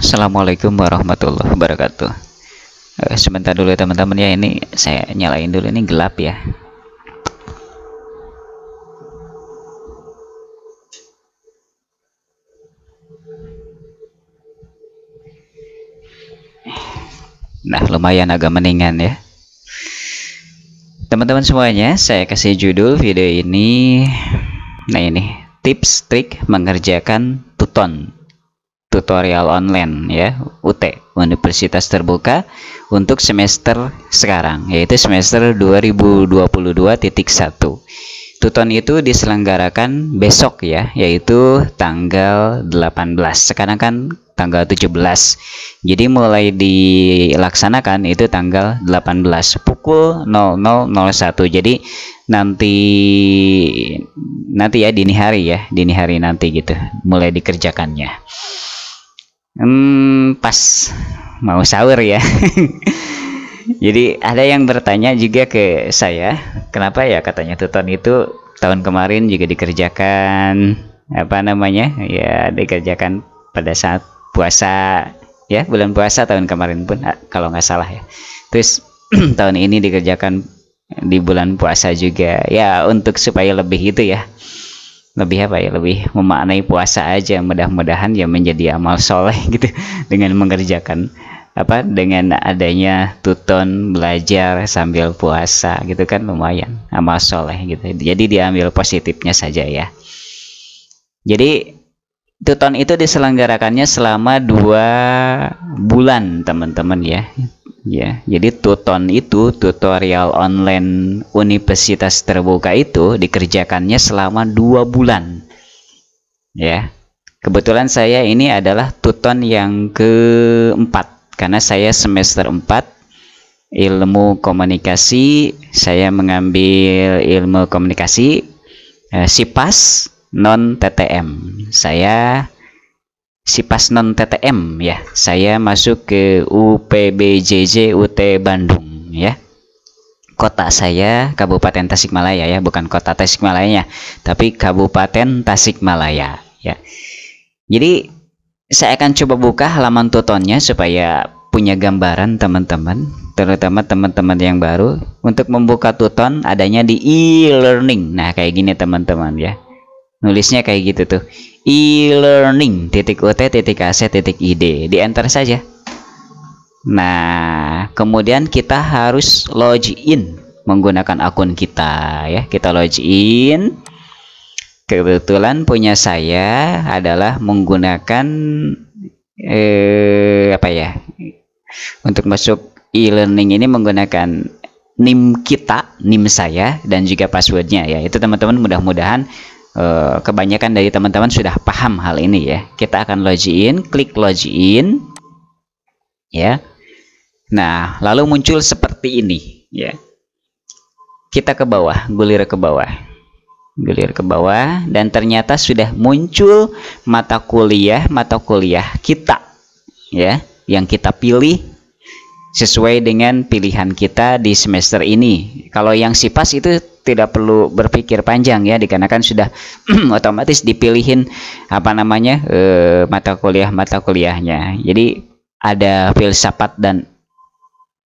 Assalamualaikum warahmatullahi wabarakatuh. Sebentar dulu ya teman-teman ya, ini saya nyalain dulu, ini gelap ya. Nah, lumayan agak mendingan ya. Teman-teman semuanya, saya kasih judul video ini. Nah, ini tips trik mengerjakan tutorial online ya, UT Universitas Terbuka untuk semester sekarang, yaitu semester 2022.1. Tuton itu diselenggarakan besok ya, yaitu tanggal 18. Sekarang kan tanggal 17. Jadi mulai dilaksanakan itu tanggal 18 pukul 00.01. Jadi nanti ya dini hari nanti gitu mulai dikerjakannya. Pas mau sahur ya. Jadi ada yang bertanya juga ke saya, kenapa ya katanya tuton itu tahun kemarin juga dikerjakan ya dikerjakan pada saat puasa ya, bulan puasa tahun kemarin pun kalau nggak salah ya. Terus tahun ini dikerjakan di bulan puasa juga ya, untuk supaya lebih itu ya, lebih memaknai puasa aja, mudah-mudahan ya menjadi amal soleh gitu dengan mengerjakan dengan adanya tuton belajar sambil puasa gitu kan, lumayan amal soleh gitu. Jadi diambil positifnya saja ya. Jadi tuton itu diselenggarakannya selama 2 bulan teman-teman ya. Jadi tuton itu, tutorial online Universitas Terbuka itu dikerjakannya selama 2 bulan ya. Kebetulan saya ini adalah tuton yang keempat, karena saya semester 4 ilmu komunikasi. Saya mengambil ilmu komunikasi SIPAS non TTM. Saya SIPAS non TTM ya. Saya masuk ke UPBJJ UT Bandung ya. Kota saya Kabupaten Tasikmalaya ya, bukan kota Tasikmalaya, tapi Kabupaten Tasikmalaya ya. Jadi saya akan coba buka halaman tutonnya supaya punya gambaran teman-teman, terutama teman-teman yang baru. Untuk membuka tuton adanya di e-learning. Nah, kayak gini teman-teman ya. Nulisnya kayak gitu tuh. e-learning.ut.ac.id. Di enter saja. Nah, kemudian kita harus login menggunakan akun kita ya. Kita login. Kebetulan punya saya adalah menggunakan untuk masuk e-learning ini menggunakan NIM saya dan juga passwordnya ya. Itu teman-teman mudah-mudahan kebanyakan dari teman-teman sudah paham hal ini ya. Kita akan login, klik login ya. Nah, lalu muncul seperti ini ya. Kita ke bawah, gulir ke bawah, dan ternyata sudah muncul mata kuliah kita ya, yang kita pilih sesuai dengan pilihan kita di semester ini. Kalau yang SIPAS itu tidak perlu berpikir panjang ya, dikarenakan sudah otomatis dipilihin mata kuliahnya. Jadi ada filsafat dan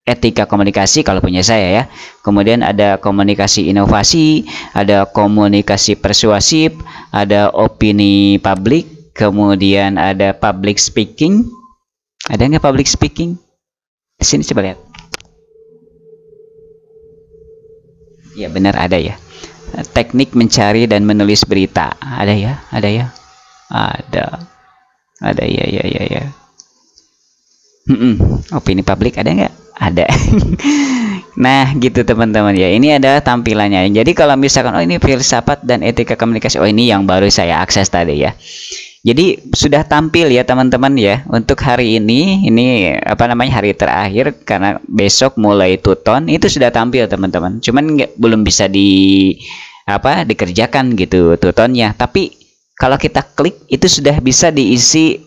etika komunikasi kalau punya saya ya. Kemudian ada komunikasi inovasi, ada komunikasi persuasif, ada opini publik, kemudian ada public speaking. Ada nggak public speaking? Di sini coba lihat. Ya benar ada ya. Teknik mencari dan menulis berita. Ada ya? Ada ya? Ada ya. Opini publik ada nggak? Ada. Nah gitu teman-teman ya, ini adalah tampilannya. Jadi kalau misalkan ini filsafat dan etika komunikasi, ini yang baru saya akses tadi ya. Jadi sudah tampil ya teman-teman ya untuk hari ini hari terakhir, karena besok mulai tuton itu sudah tampil teman-teman. Cuman belum bisa dikerjakan gitu tutonnya. Tapi kalau kita klik itu sudah bisa diisi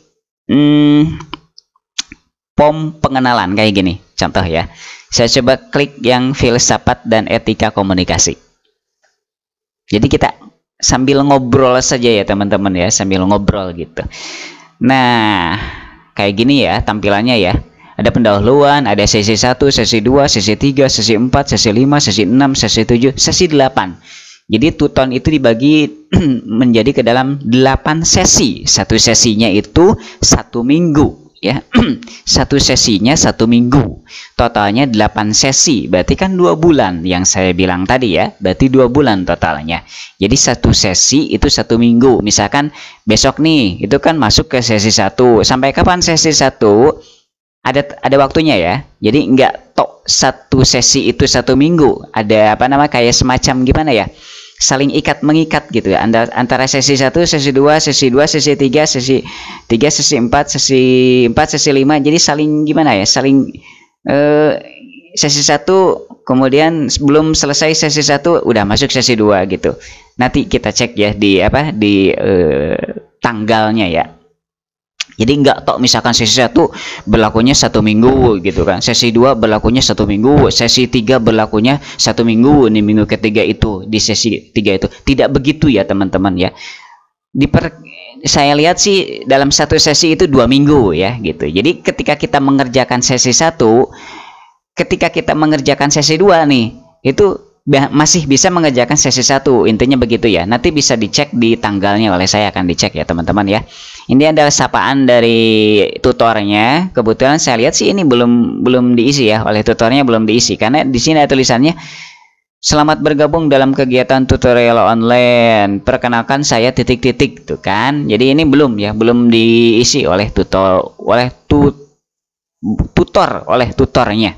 form pengenalan kayak gini. Contoh ya, saya coba klik yang filsafat dan etika komunikasi. Jadi kita sambil ngobrol saja ya teman-teman ya, sambil ngobrol gitu. Nah kayak gini ya tampilannya ya. Ada pendahuluan, ada sesi 1, sesi 2, sesi 3, sesi 4, sesi 5, sesi 6, sesi 7, sesi 8. Jadi tuton itu dibagi menjadi ke dalam 8 sesi. Satu sesinya itu 1 minggu ya. Satu sesinya 1 minggu. Totalnya 8 sesi. Berarti kan 2 bulan yang saya bilang tadi ya. Berarti 2 bulan totalnya. Jadi satu sesi itu 1 minggu. Misalkan besok nih, itu kan masuk ke sesi 1. Sampai kapan sesi 1? Ada waktunya ya. Jadi enggak tok satu sesi itu 1 minggu. Ada apa nama kayak semacam gimana ya? Saling ikat mengikat gitu ya. Antara sesi 1, sesi 2, sesi 2, sesi 3, sesi 3, sesi 4, sesi 4, sesi 5. Jadi saling gimana ya? Saling sesi 1 kemudian sebelum selesai sesi 1 udah masuk sesi 2 gitu. Nanti kita cek ya di apa di tanggalnya ya. Jadi enggak tok misalkan sesi 1 berlakunya 1 minggu gitu kan. Sesi 2 berlakunya 1 minggu, sesi 3 berlakunya 1 minggu, nih minggu ketiga itu di sesi 3 itu. Tidak begitu ya teman-teman ya. Saya lihat sih dalam satu sesi itu 2 minggu ya gitu. Jadi ketika kita mengerjakan sesi 1, ketika kita mengerjakan sesi 2 nih, itu masih bisa mengerjakan sesi 1. Intinya begitu ya. Nanti bisa dicek di tanggalnya, oleh saya akan dicek ya teman-teman ya. Ini adalah sapaan dari tutornya. Kebetulan saya lihat sih ini belum diisi ya, oleh tutornya belum diisi karena di sini ada tulisannya selamat bergabung dalam kegiatan tutorial online. Perkenalkan saya titik-titik tuh kan. Jadi ini belum ya, belum diisi oleh tutor oleh tutornya.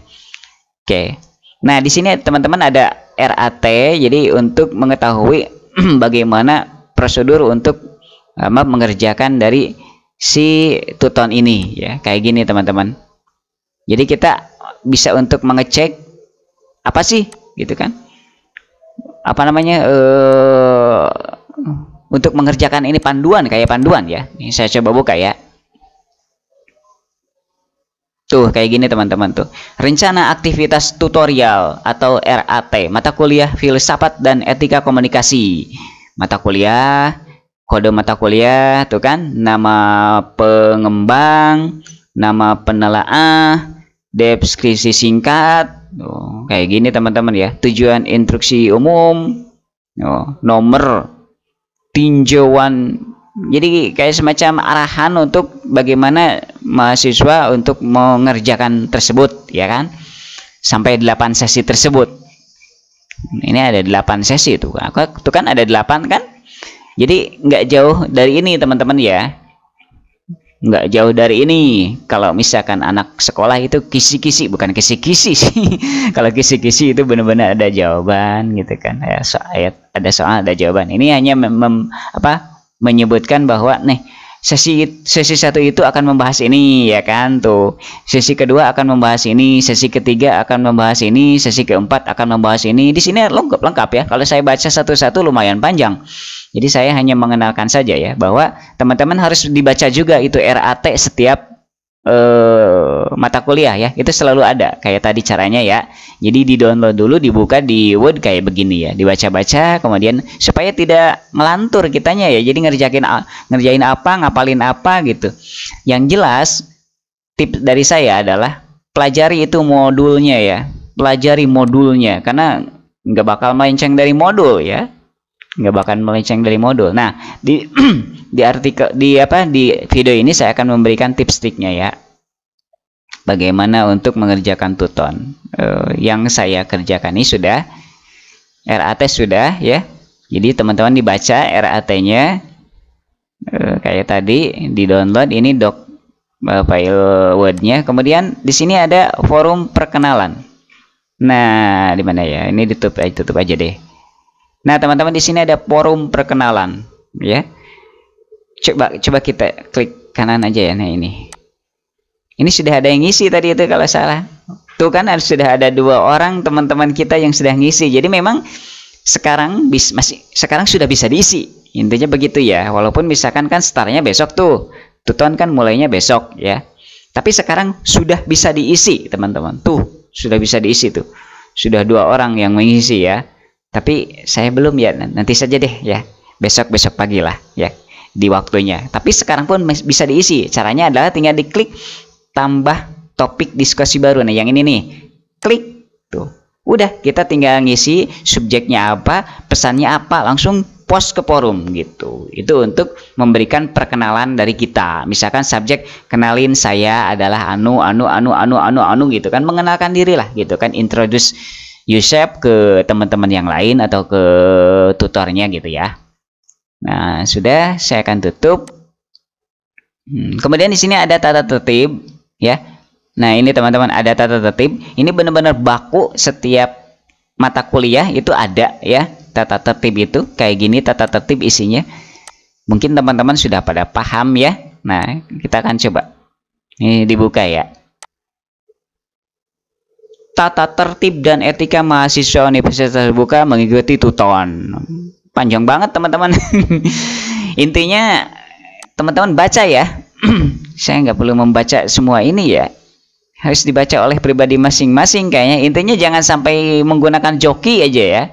Oke. Nah, di sini teman-teman ada RAT. Jadi untuk mengetahui bagaimana prosedur untuk mengerjakan dari si tuton ini ya, kayak gini teman-teman. Jadi kita bisa untuk mengecek apa sih gitu kan, apa namanya untuk mengerjakan ini panduan, kayak panduan ya. Ini saya coba buka ya. Tuh kayak gini teman-teman tuh. Rencana aktivitas tutorial atau RAT, mata kuliah filsafat dan etika komunikasi. Mata kuliah, kode mata kuliah tuh kan, nama pengembang, nama penelaah, deskripsi singkat. Tuh, kayak gini teman-teman ya. Tujuan instruksi umum, nomor tinjauan. Jadi kayak semacam arahan untuk bagaimana mahasiswa untuk mengerjakan tersebut ya kan, sampai 8 sesi tersebut. Ini ada 8 sesi tuh kan ada 8 kan. Jadi nggak jauh dari ini teman-teman ya, nggak jauh dari ini. Kalau misalkan anak sekolah itu kisi-kisi, bukan kisi-kisi sih. Kalau kisi-kisi itu benar-benar ada jawaban gitu kan ya, ada soal ada jawaban. Ini hanya menyebutkan bahwa nih sesi 1 itu akan membahas ini ya kan tuh, sesi kedua akan membahas ini, sesi ketiga akan membahas ini, sesi keempat akan membahas ini. Di sini lengkap ya. Kalau saya baca satu-satu lumayan panjang, jadi saya hanya mengenalkan saja ya, bahwa teman-teman harus dibaca juga itu RAT setiap mata kuliah ya. Itu selalu ada kayak tadi caranya ya. Jadi di download dulu, dibuka di Word kayak begini ya, dibaca-baca, kemudian supaya tidak ngelantur kitanya ya. Jadi ngerjain apa, ngapalin apa gitu. Yang jelas tips dari saya adalah pelajari itu modulnya ya, pelajari modulnya, karena nggak bakal melenceng dari modul ya, nggak bakal melenceng dari modul. Nah di artikel di video ini saya akan memberikan tips-tipsnya ya, bagaimana untuk mengerjakan tuton. Yang saya kerjakan ini sudah RAT sudah ya. Jadi teman-teman dibaca RAT-nya kayak tadi, di download ini file Word-nya. Kemudian di sini ada forum perkenalan. Nah, di mana ya? Ini tutup aja deh. Nah, teman-teman di sini ada forum perkenalan ya. Coba kita klik kanan aja ya. Nah, ini sudah ada yang ngisi tadi itu kalau salah. Tuh kan sudah ada 2 orang teman-teman kita yang sudah ngisi. Jadi memang sekarang sudah bisa diisi. Intinya begitu ya. Walaupun misalkan kan startnya besok tuh. Tuton kan mulainya besok ya. Tapi sekarang sudah bisa diisi, teman-teman. Tuh, sudah bisa diisi tuh. Sudah 2 orang yang mengisi ya. Tapi saya belum ya. Nanti saja deh ya. Besok pagi lah ya. di waktunya. Tapi sekarang pun bisa diisi. Caranya adalah tinggal diklik tambah topik diskusi baru. Nah, yang ini nih, klik tuh. Udah, kita tinggal ngisi subjeknya apa, pesannya apa, langsung post ke forum gitu. Itu untuk memberikan perkenalan dari kita. Misalkan subjek, kenalin saya adalah anu gitu kan, mengenalkan diri lah gitu kan, introduce yourself ke teman-teman yang lain atau ke tutornya gitu ya. Nah, sudah, saya akan tutup. Kemudian di sini ada tata tertib ya. Nah, ini teman-teman ada tata tertib. Ini benar-benar baku, setiap mata kuliah itu ada ya. Tata tertib itu kayak gini, tata tertib isinya. Mungkin teman-teman sudah pada paham ya. Nah, kita akan coba. Ini dibuka ya. Tata tertib dan etika mahasiswa Universitas Terbuka mengikuti tuton. Panjang banget teman-teman. Intinya teman-teman baca ya. Saya nggak perlu membaca semua ini ya. Harus dibaca oleh pribadi masing-masing kayaknya. Intinya jangan sampai menggunakan joki aja ya.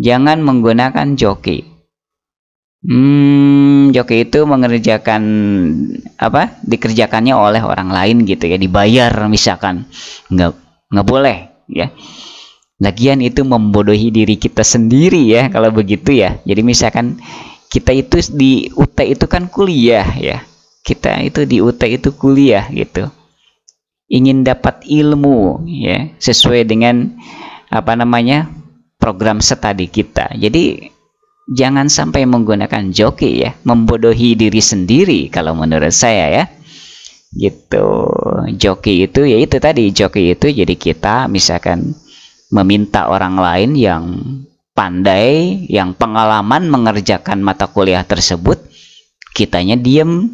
Jangan menggunakan joki. Joki itu mengerjakan apa? Dikerjakannya oleh orang lain gitu ya, dibayar misalkan. Nggak boleh ya. Lagian itu membodohi diri kita sendiri ya kalau begitu ya. Jadi misalkan kita itu di UT itu kan kuliah ya. Kita itu di UT itu kuliah gitu. Ingin dapat ilmu ya, sesuai dengan apa namanya? Program studi kita. Jadi jangan sampai menggunakan joki ya, membodohi diri sendiri kalau menurut saya ya. Gitu. Joki itu ya itu tadi, joki itu jadi kita misalkan meminta orang lain yang pandai, yang pengalaman mengerjakan mata kuliah tersebut, kitanya diem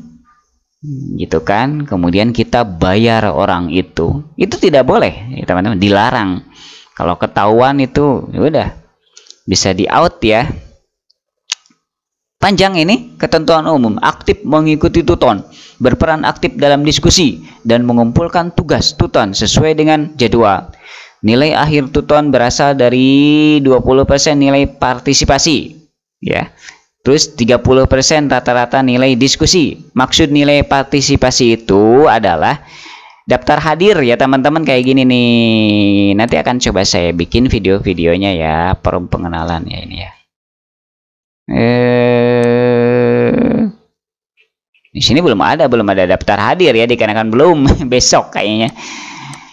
gitu kan, kemudian kita bayar orang itu tidak boleh ya teman-teman, dilarang. Kalau ketahuan itu ya udah bisa di out ya. Panjang ini. Ketentuan umum, aktif mengikuti tuton, berperan aktif dalam diskusi dan mengumpulkan tugas tuton sesuai dengan jadwal. Nilai akhir tuton berasal dari 20% nilai partisipasi ya. Terus 30% rata-rata nilai diskusi. Maksud nilai partisipasi itu adalah daftar hadir ya teman-teman, kayak gini nih. Nanti akan coba saya bikin video-videonya ya, pengenalan ya ini ya. Di sini belum ada daftar hadir ya, dikarenakan belum besok kayaknya.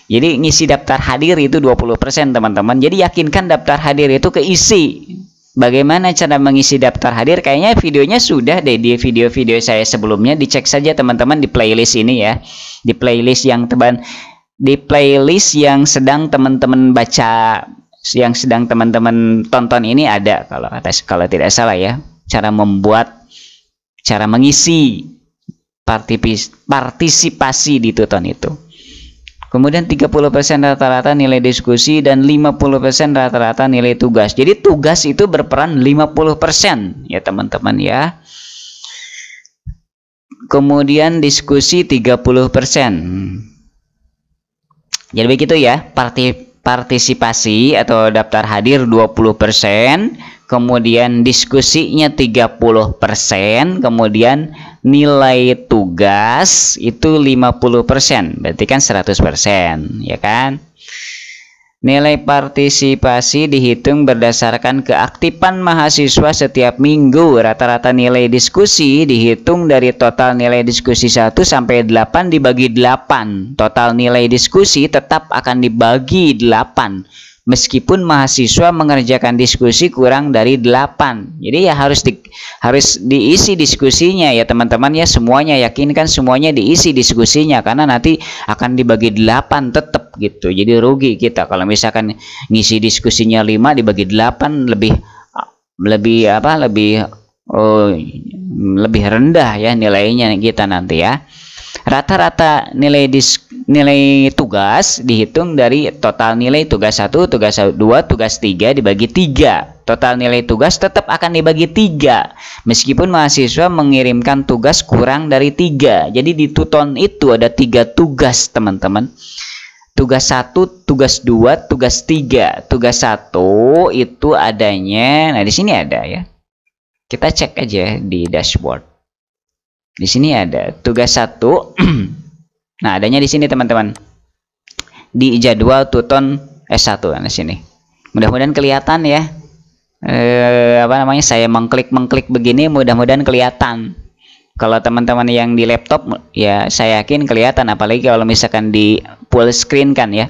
Jadi ngisi daftar hadir itu 20% teman-teman. Jadi yakinkan daftar hadir itu keisi. Bagaimana cara mengisi daftar hadir? Kayaknya videonya sudah deh di video-video saya sebelumnya. Dicek saja teman-teman di playlist ini ya. Di playlist yang sedang teman-teman baca, yang sedang teman-teman tonton ini ada kalau tidak salah ya. Cara mengisi partisipasi di tuton itu. Kemudian 30% rata-rata nilai diskusi dan 50% rata-rata nilai tugas. Jadi tugas itu berperan 50% ya teman-teman ya. Kemudian diskusi 30%. Jadi begitu ya, partisipasi atau daftar hadir 20%, kemudian diskusinya 30%, kemudian nilai tugas itu 50%, berarti kan 100% ya kan. Nilai partisipasi dihitung berdasarkan keaktifan mahasiswa setiap minggu. Rata-rata nilai diskusi dihitung dari total nilai diskusi 1 sampai 8 dibagi 8. Total nilai diskusi tetap akan dibagi 8. Meskipun mahasiswa mengerjakan diskusi kurang dari 8. Jadi ya harus diisi diskusinya ya teman-teman ya, semuanya, yakinkan semuanya diisi diskusinya, karena nanti akan dibagi 8 tetap gitu. Jadi rugi kita kalau misalkan ngisi diskusinya 5 dibagi 8, lebih rendah ya nilainya kita nanti ya. Rata-rata nilai tugas dihitung dari total nilai tugas 1, tugas 2, tugas 3 dibagi 3. Total nilai tugas tetap akan dibagi 3 meskipun mahasiswa mengirimkan tugas kurang dari 3. Jadi di tuton itu ada 3 tugas teman-teman. Tugas 1, tugas 2, tugas 3. Tugas 1 itu adanya, nah di sini ada ya. Kita cek aja di dashboard. Di sini ada tugas 1. Nah, adanya di sini teman-teman. Di jadwal Tuton S1 di sini. Mudah-mudahan kelihatan ya. Saya mengklik begini, mudah-mudahan kelihatan. Kalau teman-teman yang di laptop ya saya yakin kelihatan, apalagi kalau misalkan di full screen kan ya.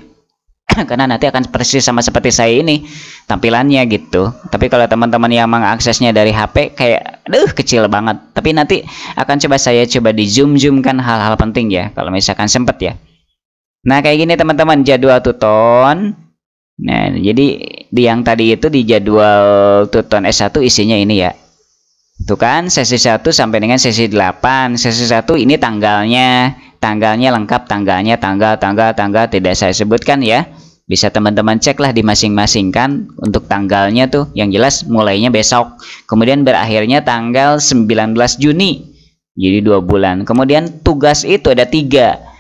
Karena nanti akan persis sama seperti saya ini tampilannya gitu. Tapi kalau teman-teman yang mengaksesnya dari HP kayak kecil banget. Tapi nanti akan saya coba di zoom-zoomkan hal-hal penting ya kalau misalkan sempet ya. Nah, kayak gini teman-teman jadwal Tuton. Nah, jadi di yang tadi itu di jadwal Tuton S1 isinya ini ya. Tuh kan, sesi 1 sampai dengan sesi 8. Sesi 1 ini tanggalnya lengkap, tanggal tidak saya sebutkan ya. Bisa teman-teman cek lah di masing-masing kan untuk tanggalnya tuh, yang jelas mulainya besok. Kemudian berakhirnya tanggal 19 Juni. Jadi 2 bulan. Kemudian tugas itu ada 3.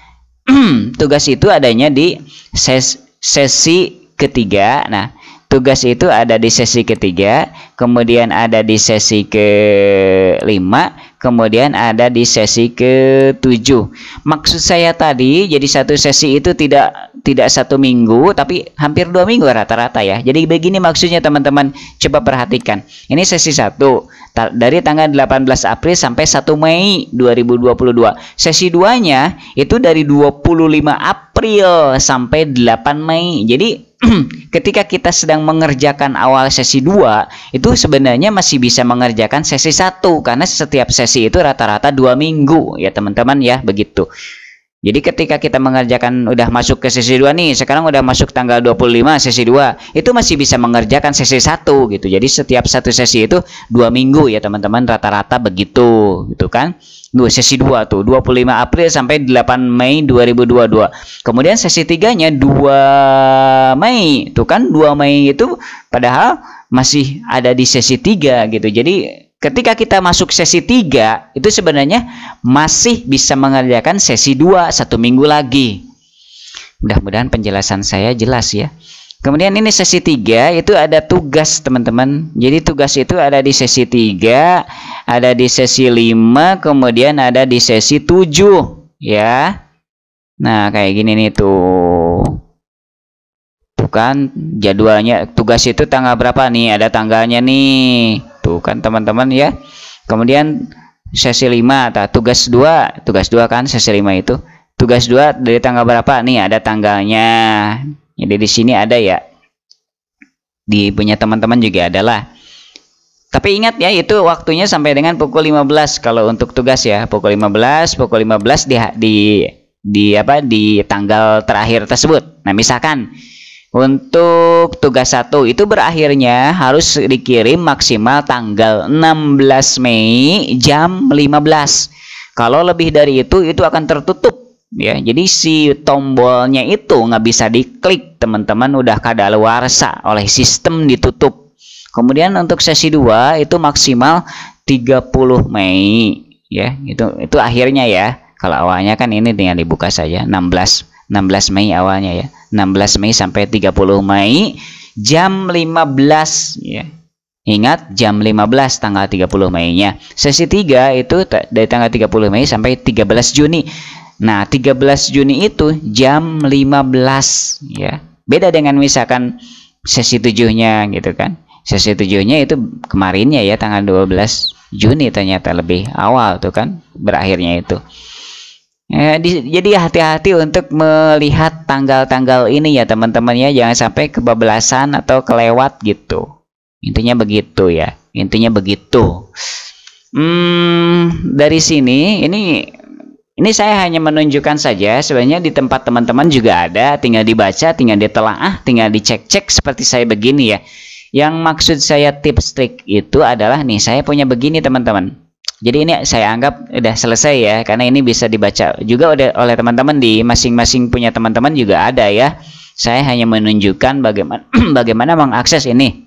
Tugas itu adanya di sesi ketiga. Nah, tugas itu ada di sesi ketiga, kemudian ada di sesi ke-5, kemudian ada di sesi ke-7. Maksud saya tadi, jadi satu sesi itu tidak 1 minggu, tapi hampir 2 minggu rata-rata ya. Jadi begini maksudnya teman-teman, coba perhatikan. Ini sesi 1, dari tanggal 18 April sampai 1 Mei 2022. Sesi 2-nya itu dari 25 April sampai 8 Mei. Jadi ketika kita sedang mengerjakan awal sesi 2, itu sebenarnya masih bisa mengerjakan sesi 1 karena setiap sesi itu rata-rata 2 minggu ya teman-teman ya, begitu. Jadi ketika kita mengerjakan udah masuk ke sesi 2 nih, sekarang udah masuk tanggal 25 sesi 2, itu masih bisa mengerjakan sesi 1 gitu. Jadi setiap satu sesi itu 2 minggu ya teman-teman, rata-rata begitu gitu kan. Sesi 2 tuh 25 April sampai 8 Mei 2022. Kemudian sesi 3-nya 2 Mei. Tuh kan 2 Mei itu padahal masih ada di sesi 3 gitu. Jadi ketika kita masuk sesi 3 itu sebenarnya masih bisa mengerjakan sesi 2 1 minggu lagi. Mudah-mudahan penjelasan saya jelas ya. Kemudian ini sesi 3 itu ada tugas teman-teman. Jadi tugas itu ada di sesi 3, ada di sesi 5, kemudian ada di sesi 7 ya. Nah, kayak gini nih tuh. Tuh kan jadwalnya, tugas itu tanggal berapa nih? Ada tanggalnya nih. Tuh kan teman-teman ya. Kemudian sesi 5, tugas 2 kan sesi 5 itu. Tugas 2 dari tanggal berapa nih? Ada tanggalnya. Jadi di sini ada ya. Di punya teman-teman juga adalah. Tapi ingat ya, itu waktunya sampai dengan pukul 15 kalau untuk tugas ya. Pukul 15 di tanggal terakhir tersebut. Nah, misalkan untuk tugas 1 itu berakhirnya harus dikirim maksimal tanggal 16 Mei jam 15. Kalau lebih dari itu akan tertutup ya. Jadi si tombolnya itu nggak bisa diklik teman-teman, udah kadaluarsa oleh sistem, ditutup. Kemudian untuk sesi 2 itu maksimal 30 Mei ya. Itu akhirnya ya. Kalau awalnya kan ini tinggal dibuka saja 16 Mei awalnya ya. 16 Mei sampai 30 Mei jam 15 ya. Ingat jam 15 tanggal 30 Mei-nya. Sesi 3 itu dari tanggal 30 Mei sampai 13 Juni. Nah, 13 Juni itu jam 15 ya. Beda dengan misalkan sesi 7-nya gitu kan. Sesi 7-nya itu kemarinnya ya, tanggal 12 Juni ternyata lebih awal tuh kan berakhirnya itu. Jadi hati-hati untuk melihat tanggal-tanggal ini ya teman-teman ya, jangan sampai kebablasan atau kelewat gitu. Intinya begitu ya, intinya begitu. Dari sini ini saya hanya menunjukkan saja, sebenarnya di tempat teman-teman juga ada, tinggal dibaca, tinggal ditelaah, tinggal dicek-cek seperti saya begini ya. Yang maksud saya tips trik itu adalah nih, saya punya begini teman-teman. Jadi ini saya anggap udah selesai ya, karena ini bisa dibaca juga oleh teman-teman, di masing-masing punya teman-teman juga ada ya. Saya hanya menunjukkan bagaimana mengakses ini.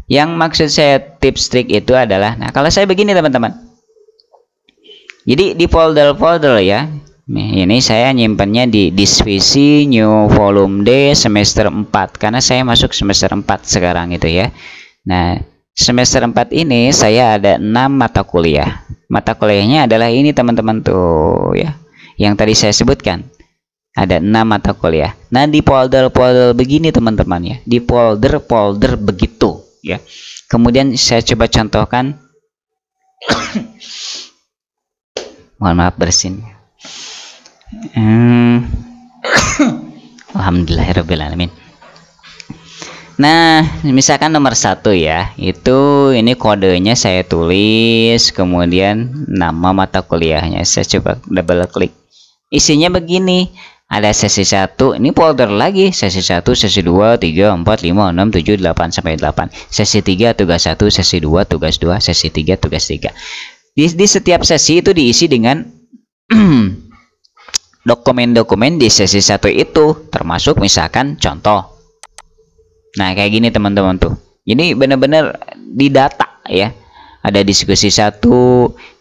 Yang maksud saya tips trik itu adalah, nah kalau saya begini teman-teman. Jadi di folder-folder ya. Ini saya nyimpannya di Disvisi New Volume D semester 4 karena saya masuk semester 4 sekarang itu ya. Nah, semester 4 ini saya ada 6 mata kuliah. mata kuliahnya adalah ini teman-teman tuh ya, yang tadi saya sebutkan. Ada 6 mata kuliah. Nah, di folder-folder begini teman-teman ya, di folder-folder begitu ya. Kemudian saya coba contohkan. Mohon maaf bersin. Alhamdulillahirrahmanirrahim. Nah, misalkan nomor 1 ya, itu ini kodenya saya tulis, kemudian nama mata kuliahnya saya coba double klik. Isinya begini. Ada sesi 1, ini folder lagi, sesi 1, sesi 2, 3, 4, 5, 6, 7, 8 sampai 8. Sesi 3 tugas 1, sesi 2 tugas 2, sesi 3 tugas 3. Di setiap sesi itu diisi dengan dokumen-dokumen di sesi 1 itu, termasuk misalkan contoh. Nah, kayak gini teman-teman tuh. Jadi benar-benar didata ya. Ada diskusi 1,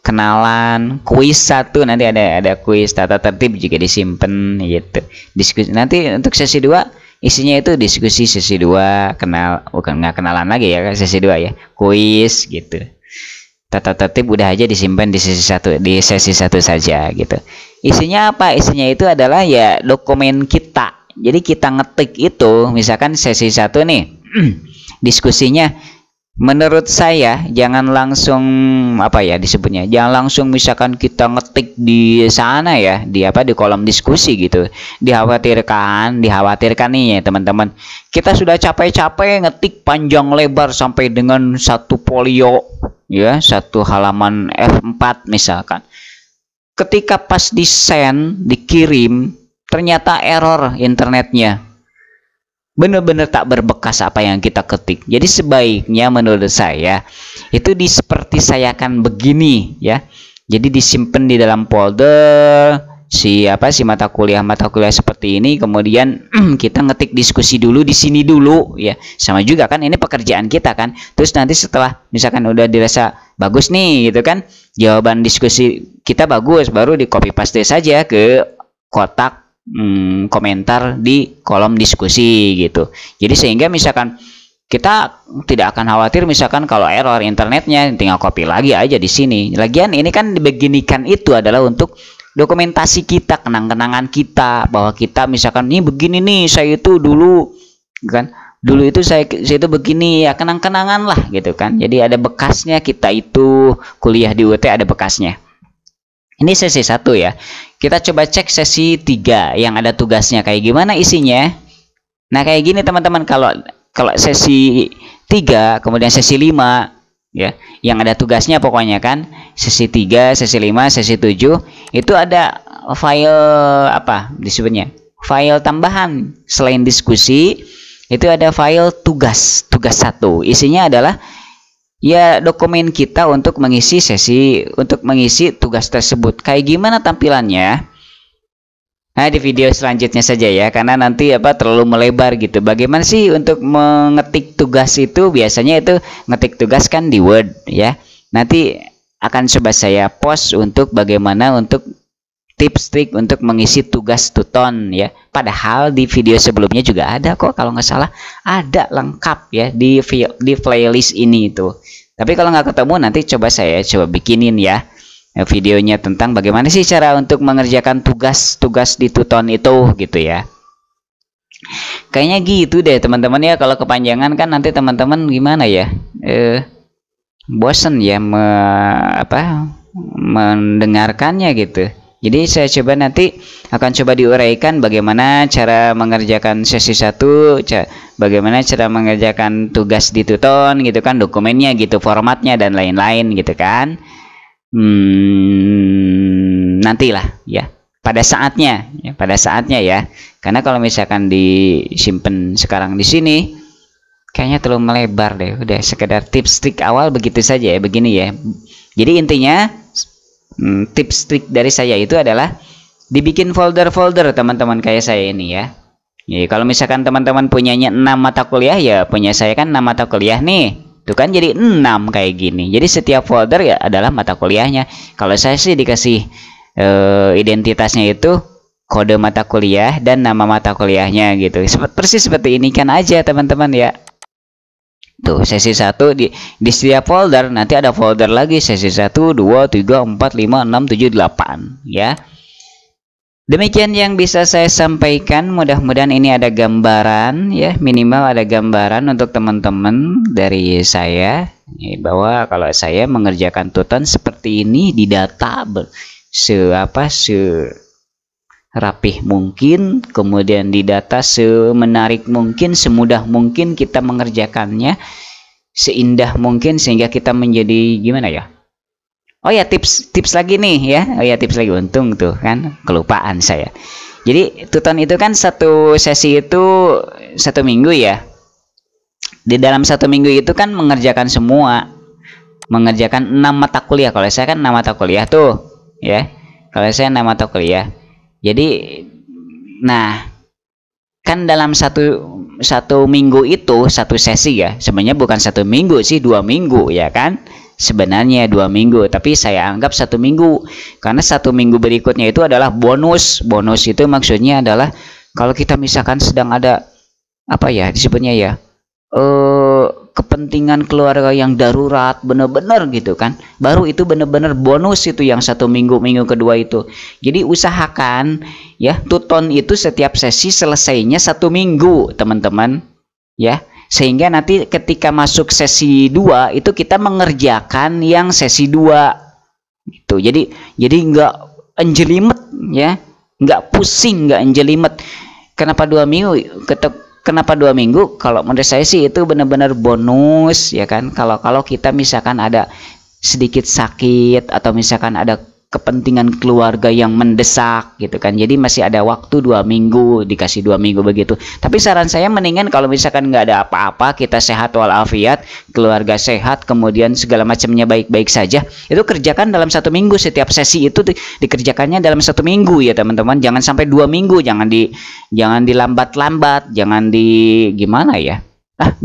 kenalan, kuis 1, nanti ada kuis, tata tertib juga disimpan gitu. Diskusi nanti untuk sesi 2 isinya itu diskusi, sesi 2 nggak kenalan lagi ya, sesi 2 ya, kuis gitu. Tata tertib udah aja disimpan di sesi 1, di sesi 1 saja gitu. Isinya apa? Isinya itu adalah ya dokumen kita. Jadi kita ngetik itu, misalkan sesi 1 nih diskusinya, menurut saya jangan langsung apa ya disebutnya, jangan langsung misalkan kita ngetik di sana ya, di kolom diskusi gitu. Dikhawatirkan nih ya teman-teman, kita sudah capek-capek ngetik panjang lebar sampai dengan 1 folio ya, 1 halaman F4 misalkan. Ketika pas di send, dikirim, ternyata error internetnya, benar-benar tak berbekas apa yang kita ketik. Jadi sebaiknya menurut saya itu seperti saya akan begini ya. Jadi disimpan di dalam folder si mata kuliah seperti ini. Kemudian kita ngetik diskusi dulu di sini dulu ya. Sama juga kan, ini pekerjaan kita kan. Terus nanti setelah misalkan udah dirasa bagus nih gitu kan, jawaban diskusi kita bagus, baru di copy paste saja ke kotak komentar di kolom diskusi gitu. Jadi sehingga misalkan kita tidak akan khawatir misalkan kalau error internetnya, tinggal copy lagi aja di sini. Lagian ini kan dibeginikan itu adalah untuk dokumentasi kita, kenang-kenangan kita, bahwa kita misalkan ini begini nih, saya itu dulu kan, dulu itu saya itu begini ya, kenang-kenangan lah gitu kan. Jadi ada bekasnya, kita itu kuliah di UT ada bekasnya. Ini sesi 1 ya. Kita coba cek sesi 3 yang ada tugasnya kayak gimana isinya. Nah, kayak gini teman-teman, kalau sesi 3 kemudian sesi 5 ya, yang ada tugasnya pokoknya kan, sesi 3, sesi 5, sesi 7 itu ada file apa disebutnya? File tambahan. Selain diskusi, itu ada file tugas 1. Isinya adalah ya dokumen kita untuk mengisi tugas tersebut. Kayak gimana tampilannya? Nah, di video selanjutnya saja ya, karena nanti terlalu melebar gitu. Bagaimana sih untuk mengetik tugas itu? Biasanya itu ngetik tugas kan di Word ya. Nanti akan coba saya post untuk bagaimana untuk tips trik untuk mengisi tugas Tuton ya. Padahal di video sebelumnya juga ada kok, kalau nggak salah ada lengkap ya di playlist ini itu. Tapi kalau nggak ketemu, nanti saya coba bikinin ya videonya tentang bagaimana sih cara untuk mengerjakan tugas di Tuton itu gitu ya. Kayaknya gitu deh teman-teman ya. Kalau kepanjangan kan nanti teman-teman gimana ya, bosen ya mendengarkannya gitu. Jadi saya nanti akan coba diuraikan bagaimana cara mengerjakan sesi 1, bagaimana cara mengerjakan tugas di Tuton gitu kan, dokumennya gitu, formatnya dan lain-lain gitu kan. Nantilah ya, pada saatnya ya. Karena kalau misalkan disimpan sekarang di sini kayaknya terlalu melebar deh. Udah sekedar tips trik awal begitu saja ya, begini ya. Jadi intinya tips trik dari saya itu adalah dibikin folder-folder teman-teman kayak saya ini ya. Jadi kalau misalkan teman-teman punyanya 6 mata kuliah ya, punya saya kan 6 mata kuliah nih. Itu kan jadi 6 kayak gini. Jadi setiap folder ya adalah mata kuliahnya. Kalau saya sih dikasih identitasnya itu kode mata kuliah dan nama mata kuliahnya gitu. Persis seperti ini kan aja teman-teman ya. Tuh, sesi 1 di setiap folder nanti ada folder lagi sesi 1, 2, 3, 4, 5, 6, 7, 8 ya. Demikian yang bisa saya sampaikan, mudah-mudahan ini ada gambaran ya, minimal ada gambaran untuk teman-teman dari saya ya, bahwa kalau saya mengerjakan tuton seperti ini di data rapih mungkin, kemudian didata semenarik mungkin, semudah mungkin kita mengerjakannya, seindah mungkin sehingga kita menjadi gimana ya. Oh ya, tips lagi nih ya. Oh ya, tips lagi, untung tuh kan kelupaan saya. Jadi tuton itu kan satu sesi itu 1 minggu ya. Di dalam 1 minggu itu kan mengerjakan semua, mengerjakan 6 mata kuliah. Kalau saya kan 6 mata kuliah tuh ya. Kalau saya 6 mata kuliah. Jadi, nah, kan dalam satu minggu itu 1 sesi ya. Sebenarnya bukan 1 minggu sih, 2 minggu ya kan. Sebenarnya 2 minggu, tapi saya anggap 1 minggu karena 1 minggu berikutnya itu adalah bonus. Bonus itu maksudnya adalah kalau kita misalkan sedang ada apa ya disebutnya ya, kepentingan keluarga yang darurat bener-bener gitu kan, baru itu bener-bener bonus itu yang 1 minggu kedua itu. Jadi usahakan ya tuton itu setiap sesi selesainya 1 minggu teman-teman ya, sehingga nanti ketika masuk sesi 2 itu kita mengerjakan yang sesi 2 gitu. Jadi nggak enjelimet ya, nggak pusing, nggak enjelimet. Kenapa 2 minggu? Kenapa 2 minggu? Kalau menurut saya sih itu benar-benar bonus ya kan. Kalau kita misalkan ada sedikit sakit atau misalkan ada kepentingan keluarga yang mendesak gitu kan, jadi masih ada waktu 2 minggu, dikasih 2 minggu begitu. Tapi saran saya mendingan kalau misalkan nggak ada apa-apa, kita sehat walafiat, keluarga sehat, kemudian segala macamnya baik-baik saja, itu kerjakan dalam 1 minggu. Setiap sesi itu dikerjakannya dalam 1 minggu ya teman-teman. Jangan sampai 2 minggu, jangan dilambat-lambat, jangan di gimana ya,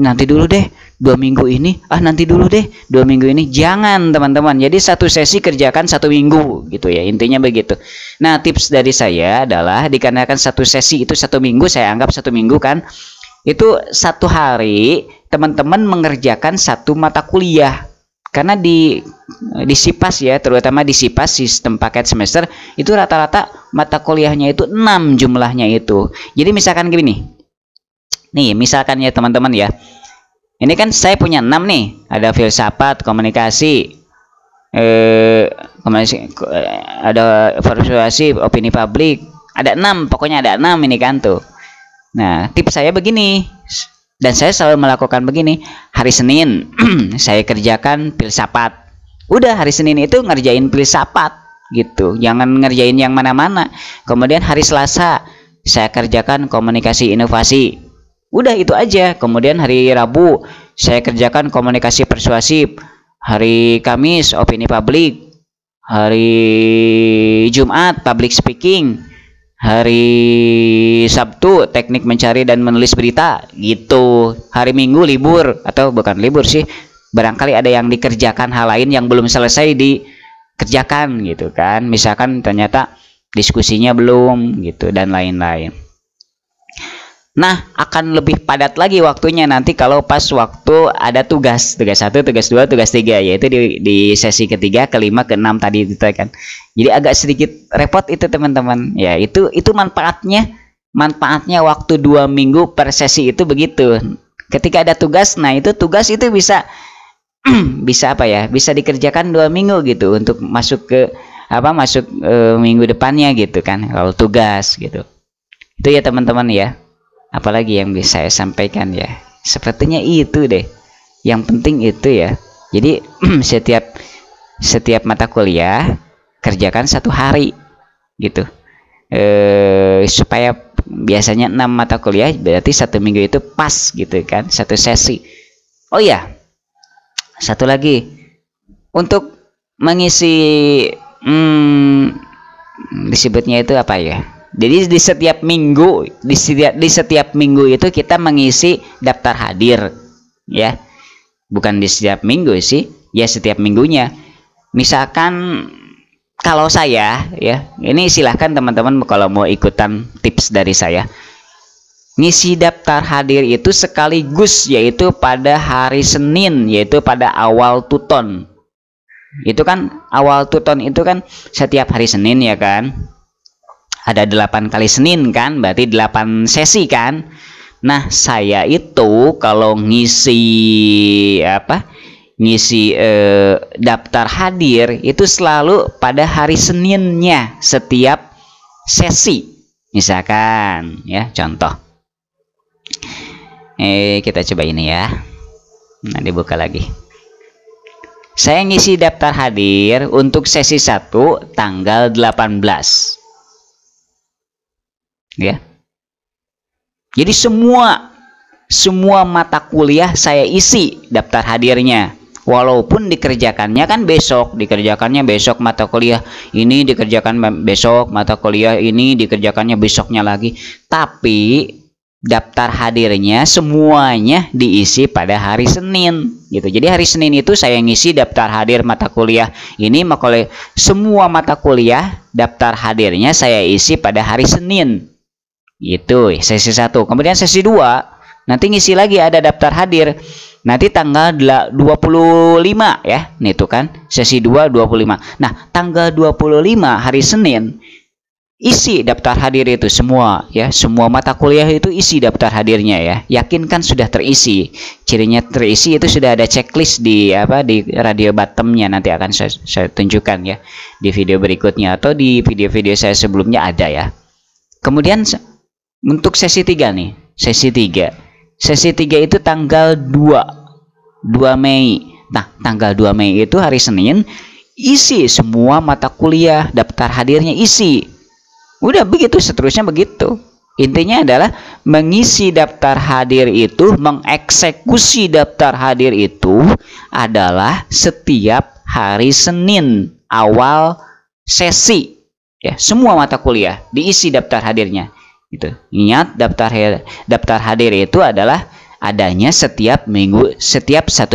nanti dulu deh 2 minggu ini, nanti dulu deh 2 minggu ini. Jangan teman-teman. Jadi 1 sesi kerjakan 1 minggu gitu ya, intinya begitu. Nah, tips dari saya adalah dikarenakan 1 sesi itu 1 minggu, saya anggap 1 minggu kan, itu 1 hari teman-teman mengerjakan 1 mata kuliah. Karena di SIPAS ya, terutama di SIPAS sistem paket semester itu rata-rata mata kuliahnya itu 6 jumlahnya itu. Jadi misalkan gini nih, misalkan ya teman-teman ya, ini kan saya punya 6 nih, ada filsafat, komunikasi, ada persuasi, opini publik, ada 6, pokoknya ada 6 ini kan tuh. Nah, tips saya begini, dan saya selalu melakukan begini. Hari Senin saya kerjakan filsafat, udah hari Senin itu ngerjain filsafat gitu, jangan ngerjain yang mana-mana. Kemudian hari Selasa saya kerjakan komunikasi inovasi, udah itu aja. Kemudian hari Rabu saya kerjakan komunikasi persuasif, hari Kamis opini publik, hari Jumat public speaking, hari Sabtu teknik mencari dan menulis berita gitu. Hari Minggu libur, atau bukan libur sih, barangkali ada yang dikerjakan, hal lain yang belum selesai dikerjakan gitu kan, misalkan ternyata diskusinya belum gitu dan lain-lain. Nah, akan lebih padat lagi waktunya nanti kalau pas waktu ada tugas 1, tugas 2, tugas 3, yaitu di sesi ketiga, kelima, keenam tadi itu kan. Jadi agak sedikit repot itu teman-teman. Ya, itu manfaatnya waktu 2 minggu per sesi itu begitu. Ketika ada tugas, nah itu tugas itu bisa bisa apa ya? Bisa dikerjakan 2 minggu gitu untuk masuk ke minggu depannya gitu kan kalau tugas gitu. Itu ya teman-teman ya. Apalagi yang bisa saya sampaikan ya, sepertinya itu deh yang penting itu ya. Jadi setiap mata kuliah kerjakan 1 hari gitu, supaya biasanya 6 mata kuliah, berarti 1 minggu itu pas gitu kan, 1 sesi. Oh ya, satu lagi untuk mengisi disebutnya itu apa ya, jadi di setiap minggu itu kita mengisi daftar hadir ya, bukan di setiap minggu sih ya, setiap minggunya. Misalkan kalau saya ya, ini silahkan teman-teman kalau mau ikutan tips dari saya, ngisi daftar hadir itu sekaligus, yaitu pada hari Senin, yaitu pada awal Tuton. Itu kan awal Tuton itu kan setiap hari Senin ya kan, ada 8 kali Senin kan, berarti 8 sesi kan. Nah saya itu kalau ngisi daftar hadir itu selalu pada hari Seninnya setiap sesi. Misalkan ya contoh, kita coba ini ya. Nah, dibuka lagi. Saya ngisi daftar hadir untuk sesi 1 tanggal 18. Ya. Jadi semua mata kuliah saya isi daftar hadirnya. Walaupun dikerjakannya kan besok, mata kuliah ini dikerjakan besok, mata kuliah ini dikerjakannya besoknya lagi. Tapi daftar hadirnya semuanya diisi pada hari Senin gitu. Jadi hari Senin itu saya ngisi daftar hadir mata kuliah ini, maka semua mata kuliah daftar hadirnya saya isi pada hari Senin. Itu sesi 1. Kemudian sesi 2 nanti ngisi lagi ada daftar hadir nanti tanggal 25 ya. Nih itu kan sesi 2 25. Nah, tanggal 25 hari Senin isi daftar hadir itu semua ya, semua mata kuliah itu isi daftar hadirnya ya. Yakinkan sudah terisi. Cirinya terisi itu sudah ada checklist di radio bottomnya, nanti akan saya tunjukkan ya di video berikutnya atau di video-video saya sebelumnya ada ya. Kemudian untuk sesi 3 nih, sesi 3 itu tanggal 2 Mei. Nah, tanggal 2 Mei itu hari Senin isi semua mata kuliah daftar hadirnya isi. Udah begitu seterusnya begitu. Intinya adalah mengisi daftar hadir itu, mengeksekusi daftar hadir itu adalah setiap hari Senin awal sesi ya, semua mata kuliah diisi daftar hadirnya. Gitu. Ingat daftar hadir itu adalah adanya setiap 1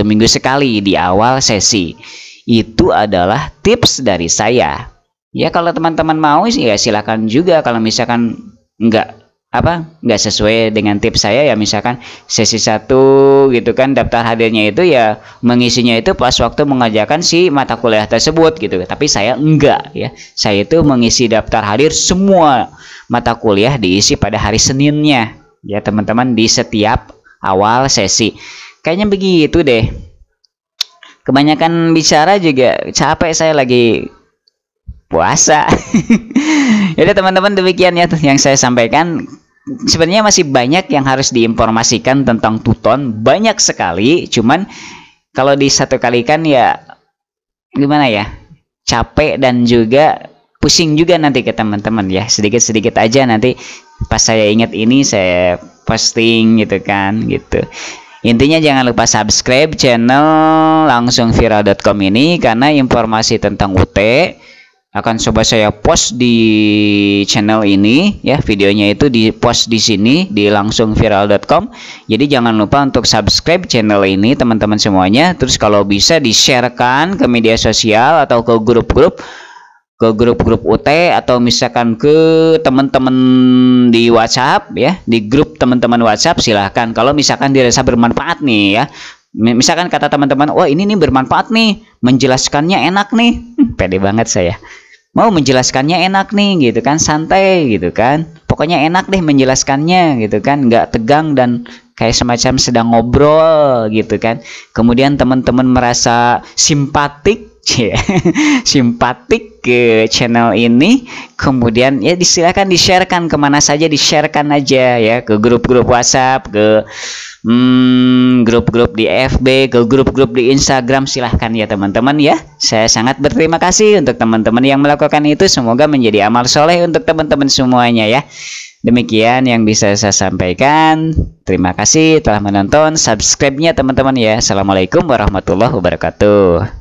minggu sekali di awal sesi. Itu adalah tips dari saya. Ya kalau teman-teman mau ya silakan juga. Kalau misalkan nggak sesuai dengan tips saya ya, misalkan sesi 1 gitu kan daftar hadirnya itu ya mengisinya itu pas waktu mengajarkan si mata kuliah tersebut gitu. Tapi saya enggak ya. Saya itu mengisi daftar hadir semua mata kuliah diisi pada hari Seninnya ya teman-teman, di setiap awal sesi. Kayaknya begitu deh. Kebanyakan bicara juga capek, saya lagi puasa. Jadi teman-teman demikian ya yang saya sampaikan. Sebenarnya masih banyak yang harus diinformasikan tentang Tuton, banyak sekali. Cuman kalau di satu kali kan ya gimana ya, capek dan juga pusing juga nanti ke teman-teman ya. Sedikit-sedikit aja nanti pas saya ingat ini saya posting gitu kan gitu. Intinya jangan lupa subscribe channel langsungviral.com ini, karena informasi tentang UT akan coba saya post di channel ini ya. Videonya itu di post di sini di langsungviral.com. Jadi jangan lupa untuk subscribe channel ini teman-teman semuanya. Terus kalau bisa di-sharekan ke media sosial atau ke grup-grup UT, atau misalkan ke teman-teman di WhatsApp ya, di grup teman-teman WhatsApp silahkan. Kalau misalkan dirasa bermanfaat nih ya, misalkan kata teman-teman, wah ini nih bermanfaat nih, menjelaskannya enak nih, pede banget saya, mau menjelaskannya enak nih gitu kan, santai gitu kan, pokoknya enak deh menjelaskannya gitu kan, nggak tegang dan kayak semacam sedang ngobrol gitu kan. Kemudian teman-teman merasa simpatik simpatik ke channel ini, kemudian ya silakan di-sharekan kemana saja, di-sharekan aja ya, ke grup-grup WhatsApp, ke grup-grup di FB, ke grup-grup di Instagram, silahkan ya teman-teman ya. Saya sangat berterima kasih untuk teman-teman yang melakukan itu. Semoga menjadi amal soleh untuk teman-teman semuanya ya. Demikian yang bisa saya sampaikan. Terima kasih telah menonton. Subscribe-nya teman-teman ya. Assalamualaikum warahmatullahi wabarakatuh.